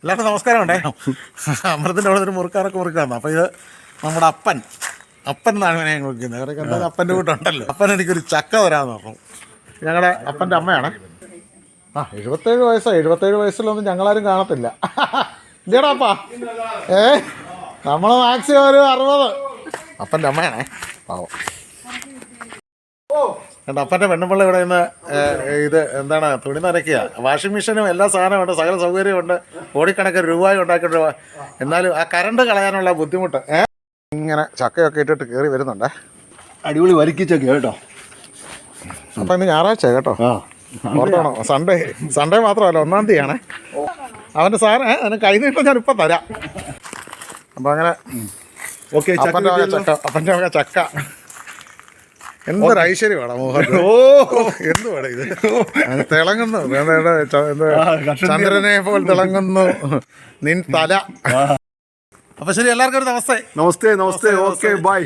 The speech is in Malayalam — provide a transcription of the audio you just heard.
എല്ലാവർക്കും നമസ്കാരമുണ്ടേ. അമൃതത്തിൻ്റെ അവിടെ ഒരു മുറുക്കാറൊക്കെ മുറുക്കാന്ന്. അപ്പോൾ ഇത് നമ്മുടെ അപ്പൻ എന്നാണ് ഇവനെ ഞങ്ങൾ വിളിക്കുന്നത്. അവരൊക്കെ എന്തായാലും അപ്പൻ്റെ വീട്ടുണ്ടല്ലോ. അപ്പൻ എനിക്കൊരു ചക്ക തരാമെന്ന് പറഞ്ഞു. ഞങ്ങളുടെ അപ്പൻ്റെ അമ്മയാണ്. 77 വയസ്സാണ്. 77 വയസ്സിലൊന്നും ഞങ്ങളാരും കാണത്തില്ല. എന്തിയാടാപ്പാ? നമ്മൾ മാക്സിമം ഒരു 60. അപ്പൻ്റെ അമ്മയാണേ, പാവം. എൻ്റെ അപ്പൻ്റെ പെണ്ണുപിള്ള ഇവിടെ നിന്ന് ഇത് എന്താണ് തുണി നനയ്ക്കുക. വാഷിംഗ് മെഷീനും എല്ലാ സാധനമുണ്ട്, സകല സൗകര്യമുണ്ട്, കോടിക്കണക്കിന് രൂപയും ഉണ്ടാക്കിയിട്ട് എന്നാലും ആ കറണ്ട് കളയാനുള്ള ബുദ്ധിമുട്ട്. ഇങ്ങനെ ചക്കയൊക്കെ ഇട്ടിട്ട് കയറി വരുന്നുണ്ടേ. അടിപൊളി വരിക്കിച്ചൊക്കെ കേട്ടോ. അപ്പം ഇന്ന് ഞായറാഴ്ച കേട്ടോ, ഓർത്തോണം. സൺഡേ മാത്രമല്ല, 1-ാം തീയതിയാണേ. അവൻ്റെ സാറ് അതിന് കൈ നീട്ടം ഞാനിപ്പം തരാം. അപ്പം അങ്ങനെ അപ്പൻ്റെ വക ചക്ക. എന്തൊരു ഐശ്വര്യമാണ് മോഹൻ. എന്തുവാണ് ഇത്? തിളങ്ങുന്നു, ചന്ദ്രനെ പോൽ തിളങ്ങുന്നു നിൻ തല. അപ്പൊ ശരി, എല്ലാവർക്കും ഒരു നമസ്തേ. നമസ്തേ. Okay, by.